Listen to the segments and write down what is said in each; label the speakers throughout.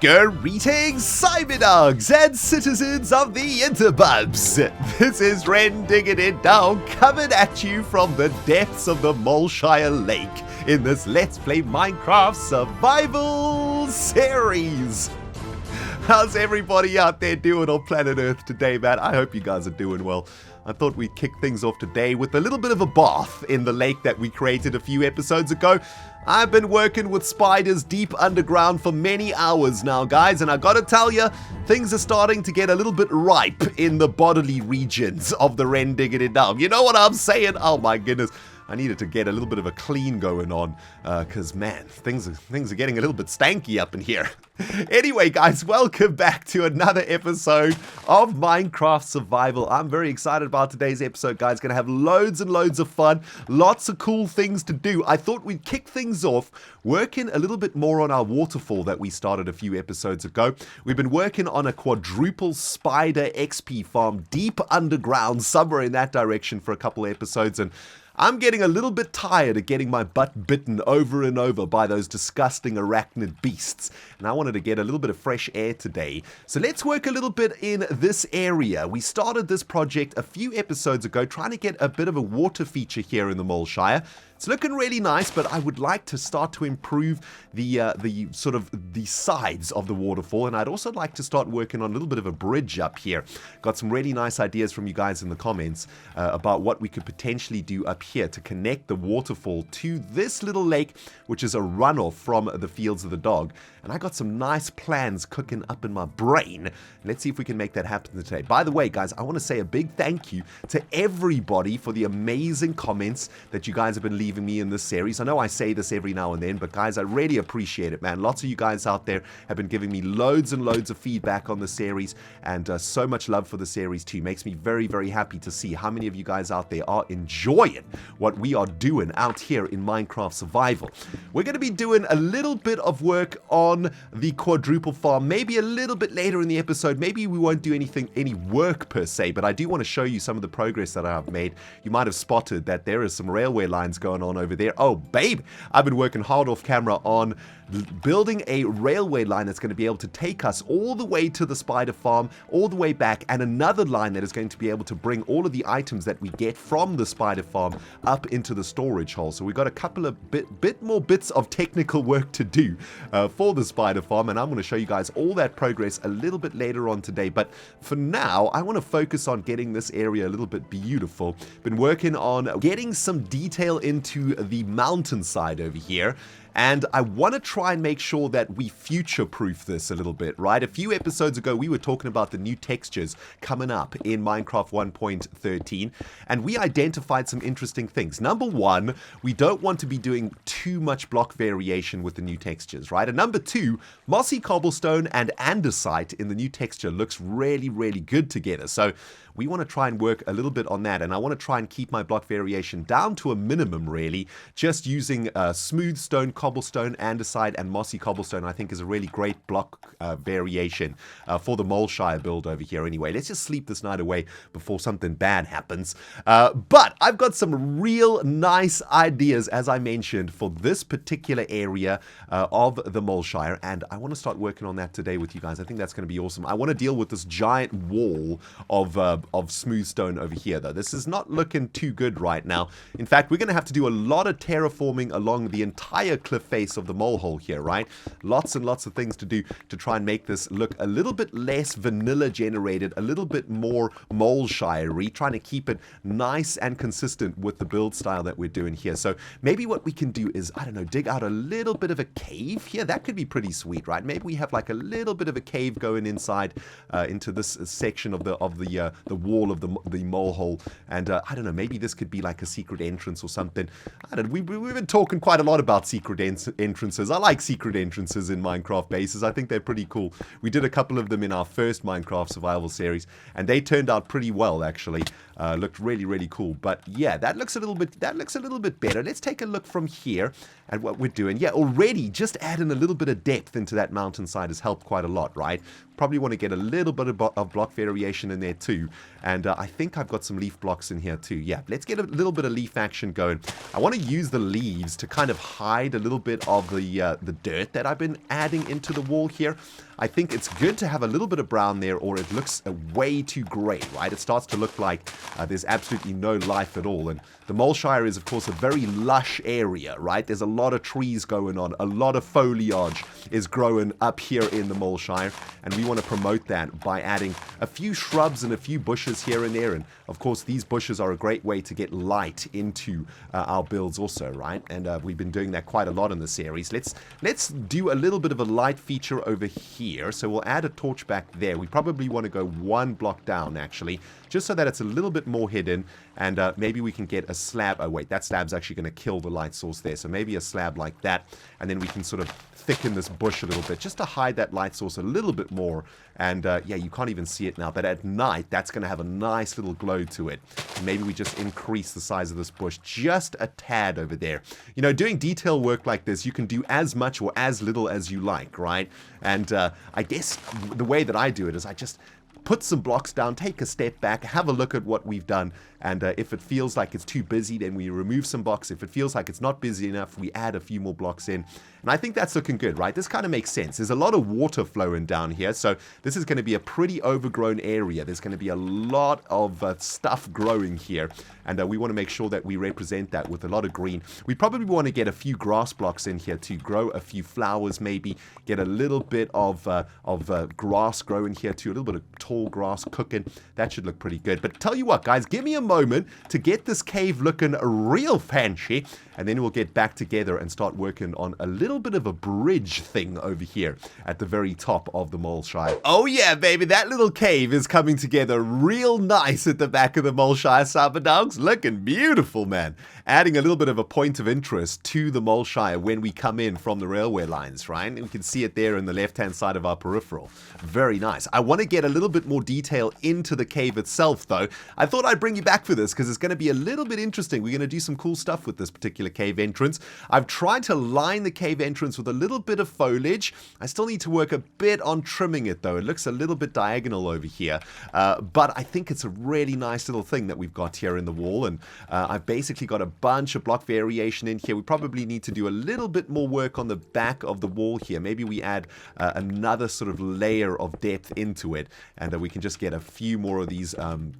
Speaker 1: Greetings, Cyberdogs and citizens of the Interbubs! This is ReNDoG coming at you from the depths of the Moleshire Lake in this Let's Play Minecraft Survival series. How's everybody out there doing on planet Earth today, man? I hope you guys are doing well. I thought we'd kick things off today with a little bit of a bath in the lake that we created a few episodes ago. I've been working with spiders deep underground for many hours now, guys, and I gotta tell you, things are starting to get a little bit ripe in the bodily regions of the ReNDoG. You know what I'm saying? Oh my goodness. I needed to get a little bit of a clean going on, because, man, things are getting a little bit stanky up in here. Anyway, guys, welcome back to another episode of Minecraft Survival. I'm very excited about today's episode, guys. Going to have loads and loads of fun, lots of cool things to do. I thought we'd kick things off working a little bit more on our waterfall that we started a few episodes ago. We've been working on a quadruple spider XP farm deep underground, somewhere in that direction for a couple of episodes, and I'm getting a little bit tired of getting my butt bitten over and over by those disgusting arachnid beasts, and I wanted to get a little bit of fresh air today. So let's work a little bit in this area. We started this project a few episodes ago trying to get a bit of a water feature here in the Moleshire. It's looking really nice, but I would like to start to improve the sides of the waterfall, and I'd also like to start working on a little bit of a bridge up here. Got some really nice ideas from you guys in the comments about what we could potentially do up here to connect the waterfall to this little lake, which is a runoff from the fields of the dog. And I got some nice plans cooking up in my brain. Let's see if we can make that happen today. By the way, guys, I want to say a big thank you to everybody for the amazing comments that you guys have been leaving me in this series. I know I say this every now and then, but guys, I really appreciate it, man. Lots of you guys out there have been giving me loads and loads of feedback on the series, and so much love for the series too. Makes me very, very happy to see how many of you guys out there are enjoying what we are doing out here in Minecraft Survival. We're going to be doing a little bit of work on the quadruple farm, maybe a little bit later in the episode. Maybe we won't do any work per se, but I do want to show you some of the progress that I've made. You might have spotted that there is some railway lines going on over there. Oh, babe, I've been working hard off camera on building a railway line that's going to be able to take us all the way to the spider farm, all the way back, and another line that is going to be able to bring all of the items that we get from the spider farm up into the storage hole. So we've got a couple of bit more bits of technical work to do for the spider farm, and I'm going to show you guys all that progress a little bit later on today. But for now, I want to focus on getting this area a little bit beautiful. Been working on getting some detail into the mountainside over here. And I want to try and make sure that we future-proof this a little bit, right? A few episodes ago, we were talking about the new textures coming up in Minecraft 1.13, and we identified some interesting things. Number one, we don't want to be doing too much block variation with the new textures, right? And number two, mossy cobblestone and andesite in the new texture looks really, really good together. So we want to try and work a little bit on that, and I want to try and keep my block variation down to a minimum, really. Just using smooth stone, cobblestone, andesite, and mossy cobblestone, I think, is a really great block variation for the Moleshire build over here. Anyway, let's just sleep this night away before something bad happens. But I've got some real nice ideas, as I mentioned, for this particular area of the Moleshire, and I want to start working on that today with you guys. I think that's going to be awesome. I want to deal with this giant wall of smooth stone over here, though. This is not looking too good right now. In fact, we're going to have to do a lot of terraforming along the entire cliff face of the molehole here, right? Lots and lots of things to do to try and make this look a little bit less vanilla generated, a little bit more Moleshire-y, trying to keep it nice and consistent with the build style that we're doing here. So maybe what we can do is, I don't know, dig out a little bit of a cave here. That could be pretty sweet, right? Maybe we have like a little bit of a cave going inside into this section of the wall of the molehole, and I don't know, maybe this could be like a secret entrance or something. I don't know, we've been talking quite a lot about secret entrances. I like secret entrances in Minecraft bases. I think they're pretty cool. We did a couple of them in our first Minecraft survival series, and they turned out pretty well, actually. Looked really, really cool. But yeah, that looks a little bit better. Let's take a look from here at what we're doing. Yeah, already just adding a little bit of depth into that mountainside has helped quite a lot, right? Probably want to get a little bit of block variation in there too. And I think I've got some leaf blocks in here too. Yeah, let's get a little bit of leaf action going. I want to use the leaves to kind of hide a little bit of the dirt that I've been adding into the wall here. I think it's good to have a little bit of brown there, or it looks way too grey, right? It starts to look like there's absolutely no life at all. And the Moleshire is, of course, a very lush area, right? There's a lot of trees going on. A lot of foliage is growing up here in the Moleshire, and we want to promote that by adding a few shrubs and a few bushes here and there. And, of course, these bushes are a great way to get light into our builds also, right? And we've been doing that quite a lot in the series. Let's do a little bit of a light feature over here. So we'll add a torch back there. We probably want to go one block down, actually, just so that it's a little bit more hidden, and maybe we can get a slab. Oh wait, that slab's actually going to kill the light source there, so maybe a slab like that, and then we can sort of thicken this bush a little bit just to hide that light source a little bit more. And yeah, you can't even see it now, but at night that's going to have a nice little glow to it. And maybe we just increase the size of this bush just a tad over there. You know, doing detail work like this, you can do as much or as little as you like, right? And I guess the way that I do it is I just put some blocks down, take a step back, have a look at what we've done, and if it feels like it's too busy, then we remove some blocks. If it feels like it's not busy enough, we add a few more blocks in. And I think that's looking good, right? This kind of makes sense. There's a lot of water flowing down here, so this is going to be a pretty overgrown area. There's going to be a lot of stuff growing here, and we want to make sure that we represent that with a lot of green. We probably want to get a few grass blocks in here to grow a few flowers, maybe get a little bit of grass growing here too, a little bit of tall grass cooking. That should look pretty good. But tell you what, guys, give me a moment to get this cave looking real fancy, and then we'll get back together and start working on a little bit of a bridge thing over here at the very top of the Moleshire. Oh yeah, baby, that little cave is coming together real nice at the back of the Moleshire, Cyberdogs. Looking beautiful, man. Adding a little bit of a point of interest to the Moleshire when we come in from the railway lines, right? And we can see it there in the left-hand side of our peripheral. Very nice. I want to get a little bit more detail into the cave itself, though. I thought I'd bring you back for this because it's going to be a little bit interesting. We're going to do some cool stuff with this particular cave entrance. I've tried to line the cave entrance with a little bit of foliage. I still need to work a bit on trimming it, though. It looks a little bit diagonal over here, but I think it's a really nice little thing that we've got here in the wall, and I've basically got a bunch of block variation in here. We probably need to do a little bit more work on the back of the wall here. Maybe we add another sort of layer of depth into it, and we can just get a few more of these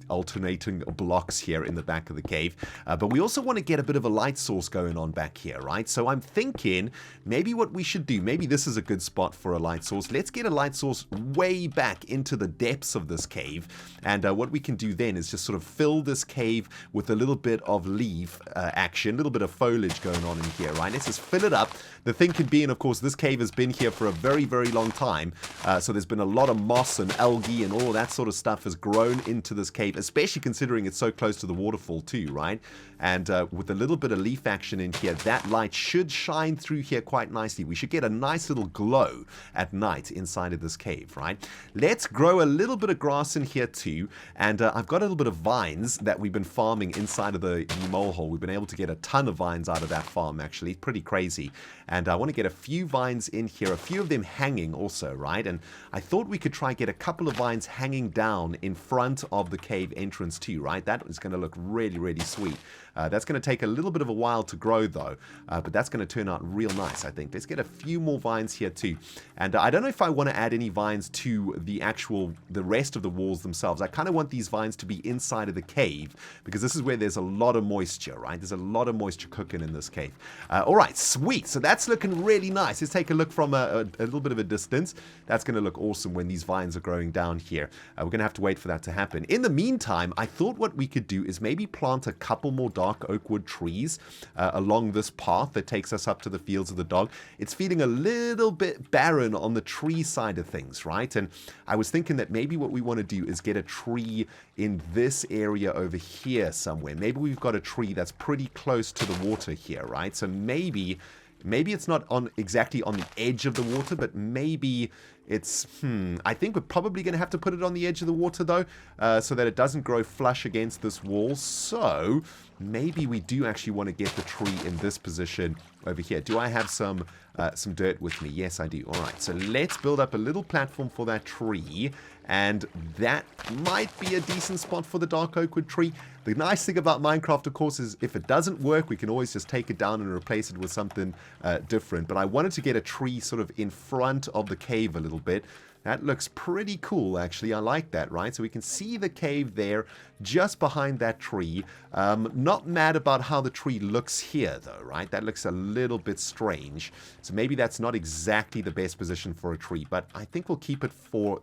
Speaker 1: alternating blocks here in the back of the cave. But we also want to get a bit of a light source going on back here, right? So I'm thinking maybe what we should do, maybe this is a good spot for a light source. Let's get a light source way back into the depths of this cave, and what we can do then is just sort of fill this cave with a little bit of leaf action, a little bit of foliage going on in here, right? Let's just fill it up. The thing could be, and of course this cave has been here for a very, very long time, so there's been a lot of moss and algae and all that sort of stuff has grown into this cave, especially considering it's so close to the waterfall too, right? And with a little bit of leaf action in here, that light should shine through here quite nicely. We should get a nice little glow at night inside of this cave, right? Let's grow a little bit of grass in here too, and I've got a little bit of vines that we've been farming inside of the mole hole. We've been able to get a ton of vines out of that farm, actually. It's pretty crazy. And I want to get a few vines in here, a few of them hanging also, right? And I thought we could try get a couple of vines hanging down in front of the cave entrance too, right? That is going to look really, really sweet. That's going to take a little bit of a while to grow though, but that's going to turn out real nice, I think. Let's get a few more vines here too. And I don't know if I want to add any vines to the rest of the walls themselves. I kind of want these vines to be inside of the cave because this is where there's a lot of moisture, right? There's a lot of moisture cooking in this cave. All right, sweet. So that's looking really nice. Let's take a look from a little bit of a distance. That's going to look awesome when these vines are growing down here. We're going to have to wait for that to happen. In the meantime, I thought what we could do is maybe plant a couple more dark oak wood trees along this path that takes us up to the fields of the dog. It's feeling a little bit barren on the tree side of things, right? And I was thinking that maybe what we want to do is get a tree in this area over here somewhere. Maybe we've got a tree that's pretty close to the water here, right? So maybe it's not exactly on the edge of the water, but maybe it's, I think we're probably going to have to put it on the edge of the water though, so that it doesn't grow flush against this wall. So maybe we do actually want to get the tree in this position over here. Do I have some dirt with me? Yes, I do. All right, so let's build up a little platform for that tree, and that might be a decent spot for the dark oak wood tree. The nice thing about Minecraft, of course, is if it doesn't work, we can always just take it down and replace it with something different. But I wanted to get a tree sort of in front of the cave a little bit. That looks pretty cool, actually. I like that, right? So we can see the cave there just behind that tree. Not mad about how the tree looks here, though, right? That looks a little bit strange. So maybe that's not exactly the best position for a tree, but I think we'll keep it for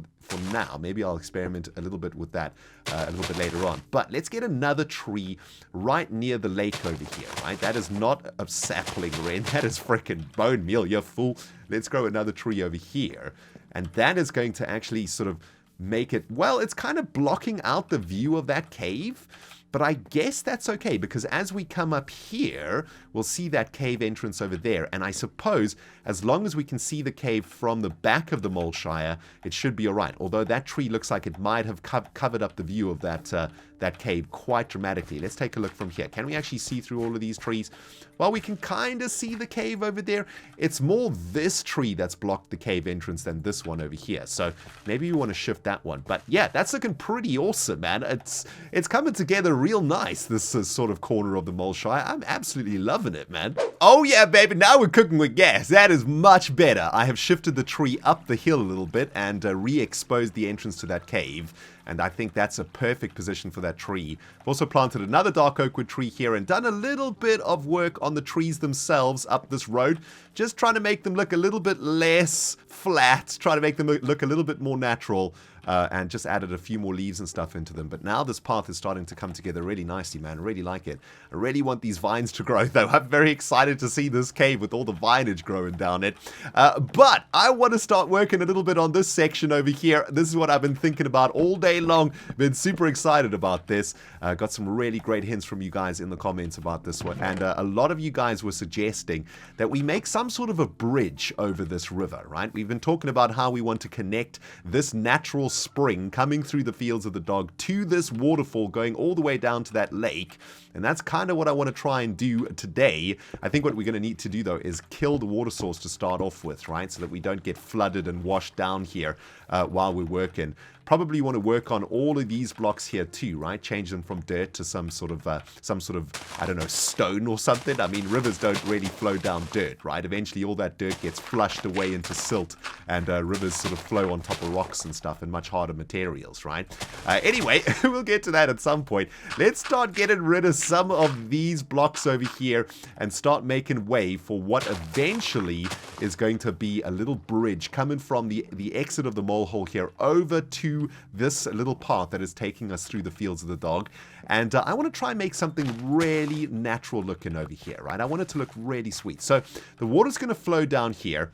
Speaker 1: now. Maybe I'll experiment a little bit with that a little bit later on. But let's get another tree right near the lake over here, right? That is not a sapling, Ren. That is frickin' bone meal, you fool. Let's grow another tree over here. And that is going to actually sort of make it, well, it's kind of blocking out the view of that cave. But I guess that's okay, because as we come up here, we'll see that cave entrance over there. And I suppose as long as we can see the cave from the back of the Moleshire, it should be all right. Although that tree looks like it might have covered up the view of that cave quite dramatically. Let's take a look from here. Can we actually see through all of these trees? Well, we can kind of see the cave over there. It's more this tree that's blocked the cave entrance than this one over here. So maybe we want to shift that one. But yeah, that's looking pretty awesome, man. It's coming together real nice, this sort of corner of the Moleshire. I'm absolutely loving it, man. Oh yeah, baby, now we're cooking with gas. That is much better. I have shifted the tree up the hill a little bit and re-exposed the entrance to that cave. And I think that's a perfect position for that tree. I've also planted another dark oak wood tree here and done a little bit of work on the trees themselves up this road. Just trying to make them look a little bit less flat, trying to make them look a little bit more natural. And just added a few more leaves and stuff into them. But now this path is starting to come together really nicely, man. I really like it. I really want these vines to grow, though. I'm very excited to see this cave with all the vinage growing down it. But I want to start working a little bit on this section over here. This is what I've been thinking about all day long. Been super excited about this. Got some really great hints from you guys in the comments about this one. And a lot of you guys were suggesting that we make some sort of a bridge over this river, right? We've been talking about how we want to connect this natural spring coming through the fields of the dog to this waterfall going all the way down to that lake. And that's kind of what I want to try and do today. I think what we're going to need to do, though, is kill the water source to start off with, right? So that we don't get flooded and washed down here while we're working. Probably want to work on all of these blocks here too, right? Change them from dirt to some sort of, I don't know, stone or something. I mean, rivers don't really flow down dirt, right? Eventually all that dirt gets flushed away into silt, and rivers sort of flow on top of rocks and stuff and much harder materials, right? Anyway, we'll get to that at some point. Let's start getting rid of some of these blocks over here and start making way for what eventually is going to be a little bridge coming from the exit of the mole hole here over to this little path that is taking us through the fields of the dog. And I want to try and make something really natural looking over here, right? I want it to look really sweet. So the water's going to flow down here.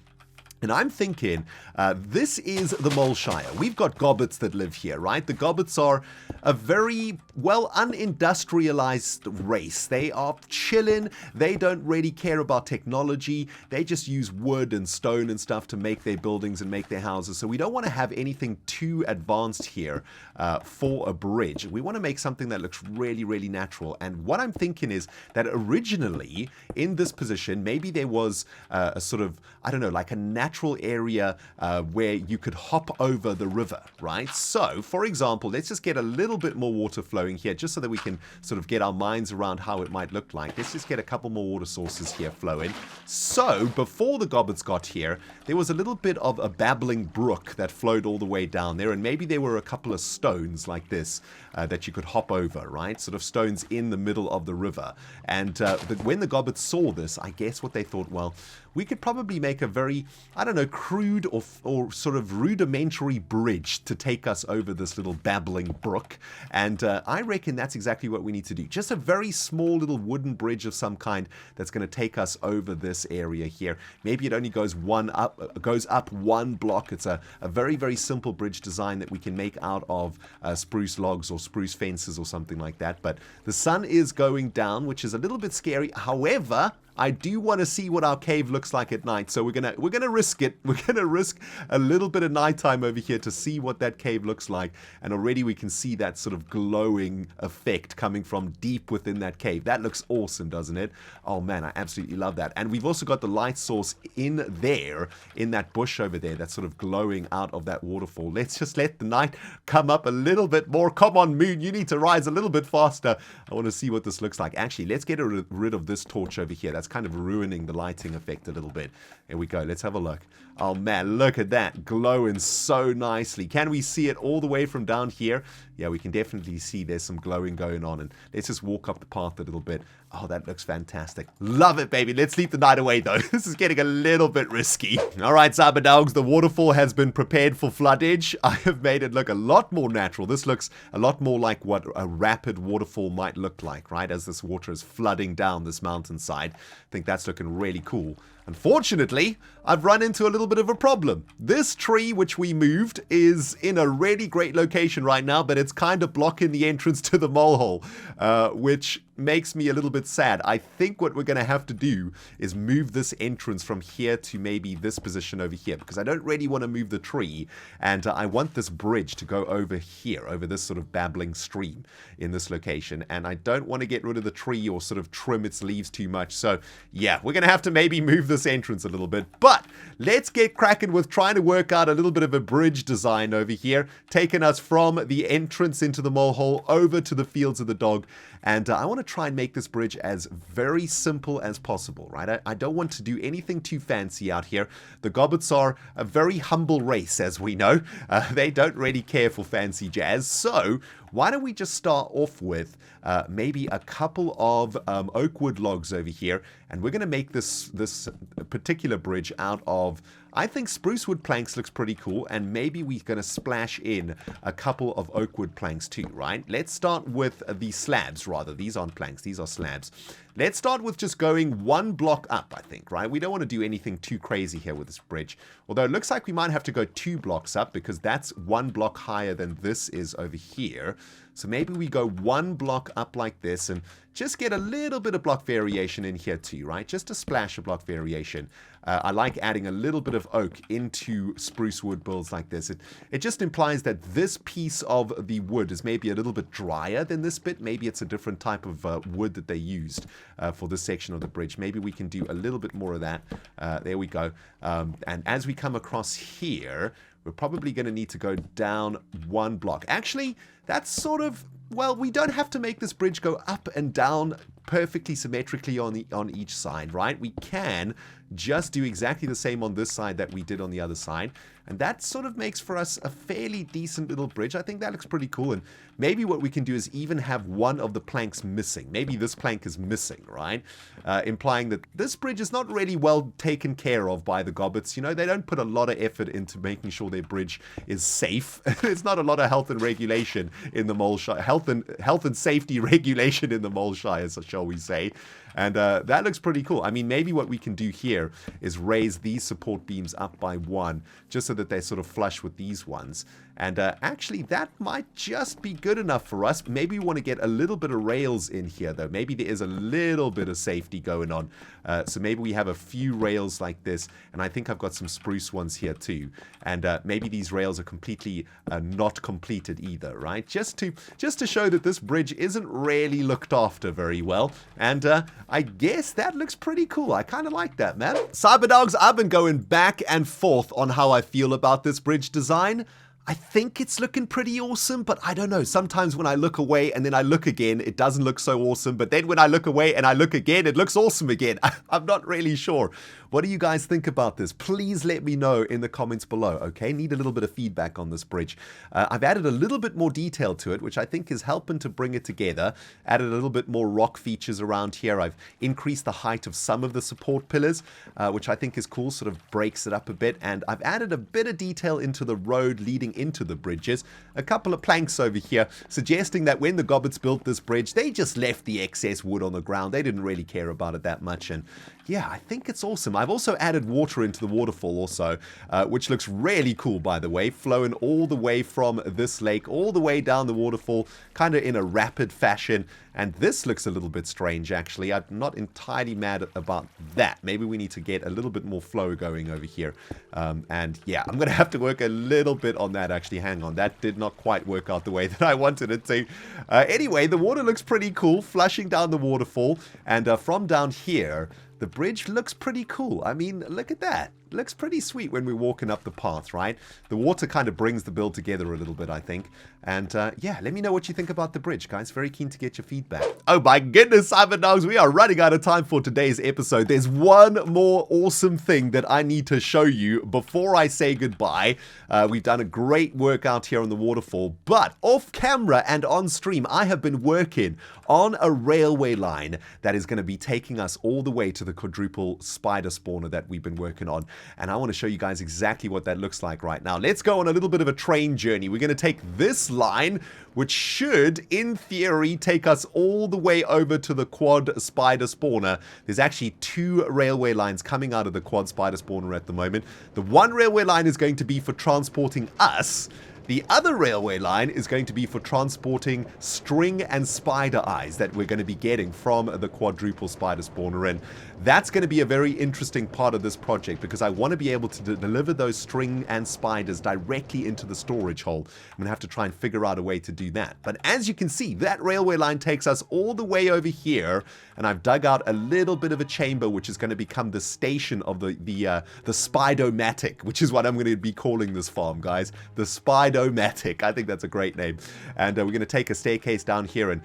Speaker 1: And I'm thinking, this is the Moleshire. We've got gobbets that live here, right? The gobbets are a very, well, unindustrialized race. They are chilling. They don't really care about technology. They just use wood and stone and stuff to make their buildings and make their houses. So we don't want to have anything too advanced here for a bridge. We want to make something that looks really, really natural. And what I'm thinking is that originally in this position, maybe there was a sort of, I don't know, like a natural area where you could hop over the river, right? So, for example, let's just get a little bit more water flowing here, just so that we can sort of get our minds around how it might look like. Let's just get a couple more water sources here flowing. So, before the gobbets got here, there was a little bit of a babbling brook that flowed all the way down there, and maybe there were a couple of stones like this that you could hop over, right? Sort of stones in the middle of the river. And when the gobbets saw this, I guess what they thought, well, we could probably make a very, I don't know, crude or sort of rudimentary bridge to take us over this little babbling brook. And I reckon that's exactly what we need to do. Just a very small little wooden bridge of some kind that's going to take us over this area here. Maybe it only goes up one block. It's a very, very simple bridge design that we can make out of spruce logs or spruce fences or something like that. But the sun is going down, which is a little bit scary. However, I do want to see what our cave looks like at night, so we're gonna risk it. We're gonna risk a little bit of nighttime over here to see what that cave looks like, and already we can see that sort of glowing effect coming from deep within that cave. That looks awesome, doesn't it? Oh man, I absolutely love that. And we've also got the light source in there, in that bush over there, that's sort of glowing out of that waterfall. Let's just let the night come up a little bit more. Come on, moon, you need to rise a little bit faster. I want to see what this looks like. Actually, let's get rid of this torch over here. That's it's kind of ruining the lighting effect a little bit. Here we go. Let's have a look. Oh, man, look at that. Glowing so nicely. Can we see it all the way from down here? Yeah, we can definitely see there's some glowing going on. And let's just walk up the path a little bit. Oh, that looks fantastic. Love it, baby. Let's sleep the night away, though. This is getting a little bit risky. All right, Cyberdogs, the waterfall has been prepared for floodage. I have made it look a lot more natural. This looks a lot more like what a rapid waterfall might look like, right? As this water is flooding down this mountainside. I think that's looking really cool. Unfortunately, I've run into a little bit of a problem. This tree, which we moved, is in a really great location right now, but it's kind of blocking the entrance to the mole hole, which makes me a little bit sad. I think what we're going to have to do is move this entrance from here to maybe this position over here, because I don't really want to move the tree, and I want this bridge to go over here, over this sort of babbling stream in this location, and I don't want to get rid of the tree or sort of trim its leaves too much. So yeah, we're going to have to maybe move this entrance a little bit, but let's get cracking with trying to work out a little bit of a bridge design over here, taking us from the entrance into the mole hole over to the fields of the dog. And I want to try and make this bridge as very simple as possible, right? I don't want to do anything too fancy out here. The gobbets are a very humble race, as we know. They don't really care for fancy jazz. So why don't we just start off with maybe a couple of oak wood logs over here, and we're going to make this particular bridge out of, I think, spruce wood planks looks pretty cool, and maybe we're going to splash in a couple of oak wood planks too, right? Let's start with the slabs, rather. These aren't planks, these are slabs. Let's start with just going one block up, I think, right? We don't want to do anything too crazy here with this bridge. Although it looks like we might have to go 2 blocks up, because that's 1 block higher than this is over here. So maybe we go 1 block up like this and just get a little bit of block variation in here too, right? Just a splash of block variation. I like adding a little bit of oak into spruce wood builds like this. It just implies that this piece of the wood is maybe a little bit drier than this bit. Maybe it's a different type of wood that they used for this section of the bridge. Maybe we can do a little bit more of that. There we go. And as we come across here, we're probably going to need to go down 1 block. Actually, that's sort of, well, we don't have to make this bridge go up and down perfectly symmetrically on each side, right? We can just do exactly the same on this side that we did on the other side, and that sort of makes for us a fairly decent little bridge. I think that looks pretty cool, and maybe what we can do is even have one of the planks missing. Maybe this plank is missing, right? Implying that this bridge is not really well taken care of by the gobbets. You know, they don't put a lot of effort into making sure their bridge is safe. There's not a lot of health and regulation in the Moleshire, health and safety regulation in the Moleshire, so shall we say. And that looks pretty cool. I mean, maybe what we can do here is raise these support beams up by 1, just so that they're sort of flush with these ones. And actually, that might just be good enough for us. Maybe we want to get a little bit of rails in here, though. Maybe there is a little bit of safety going on. So maybe we have a few rails like this. And I think I've got some spruce ones here, too. And maybe these rails are completely not completed either, right? Just to show that this bridge isn't really looked after very well. And I guess that looks pretty cool. I kind of like that, man. Cyberdogs, I've been going back and forth on how I feel about this bridge design. I think it's looking pretty awesome, but I don't know. Sometimes when I look away and then I look again, it doesn't look so awesome. But then when I look away and I look again, it looks awesome again. I'm not really sure. What do you guys think about this? Please let me know in the comments below, okay? Need a little bit of feedback on this bridge. I've added a little bit more detail to it, which I think is helping to bring it together. Added a little bit more rock features around here. I've increased the height of some of the support pillars, which I think is cool, sort of breaks it up a bit. And I've added a bit of detail into the road leading into the bridges. A couple of planks over here, suggesting that when the gobbets built this bridge, they just left the excess wood on the ground. They didn't really care about it that much. And yeah, I think it's awesome. I've also added water into the waterfall also, which looks really cool, by the way, flowing all the way from this lake, all the way down the waterfall, kind of in a rapid fashion. And this looks a little bit strange, actually. I'm not entirely mad about that. Maybe we need to get a little bit more flow going over here. And yeah, I'm going to have to work a little bit on that, actually. Hang on, that did not quite work out the way that I wanted it to. Anyway, the water looks pretty cool, flushing down the waterfall. And from down here, the bridge looks pretty cool. I mean, look at that. looks pretty sweet when we're walking up the path, right? The water kind of brings the build together a little bit, I think. And yeah, let me know what you think about the bridge, guys. Very keen to get your feedback. Oh my goodness, Cyberdogs, we are running out of time for today's episode. There's one more awesome thing that I need to show you before I say goodbye. We've done a great workout here on the waterfall, but off camera and on stream, I have been working on a railway line that is going to be taking us all the way to the quadruple spider spawner that we've been working on. And I want to show you guys exactly what that looks like right now. Let's go on a little bit of a train journey. We're going to take this line, which should, in theory, take us all the way over to the quad spider spawner. There's actually 2 railway lines coming out of the quad spider spawner at the moment. The one railway line is going to be for transporting us. The other railway line is going to be for transporting string and spider eyes that we're going to be getting from the quadruple spider spawner. And that's going to be a very interesting part of this project because I want to be able to deliver those string and spiders directly into the storage hole. I'm going to have to try and figure out a way to do that. But as you can see, that railway line takes us all the way over here, and I've dug out a little bit of a chamber which is going to become the station of the Spidomatic, which is what I'm going to be calling this farm, guys. The Spidomatic. I think that's a great name. And we're going to take a staircase down here, and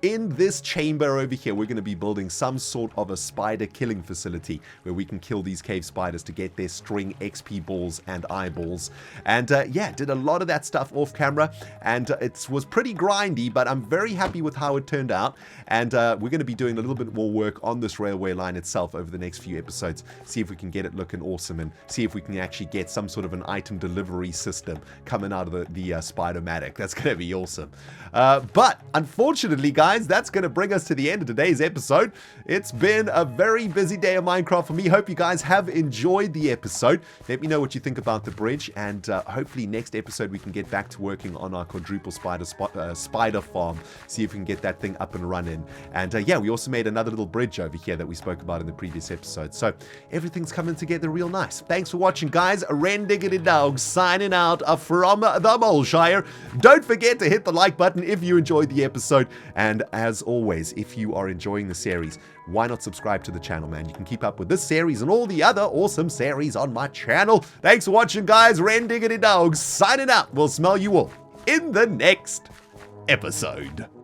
Speaker 1: in this chamber over here, we're going to be building some sort of a spider killing facility where we can kill these cave spiders to get their string XP balls and eyeballs. And yeah, did a lot of that stuff off camera, and it was pretty grindy, but I'm very happy with how it turned out. And we're going to be doing a little bit more work on this railway line itself over the next few episodes, see if we can get it looking awesome and see if we can actually get some sort of an item delivery system coming out of the Spidomatic. That's going to be awesome. But unfortunately, guys, that's going to bring us to the end of today's episode. It's been a very busy day of Minecraft for me. Hope you guys have enjoyed the episode. Let me know what you think about the bridge, and hopefully next episode we can get back to working on our quadruple spider farm, see if we can get that thing up and running. And yeah, we also made another little bridge over here that we spoke about in the previous episode. So everything's coming together real nice. Thanks for watching, guys. ReNDoG signing out from the Moleshire. Don't forget to hit the like button if you enjoyed the episode. And as always, if you are enjoying the series, why not subscribe to the channel, man? You can keep up with this series and all the other awesome series on my channel. Thanks for watching, guys. ReNDoG signing out. We'll smell you all in the next episode.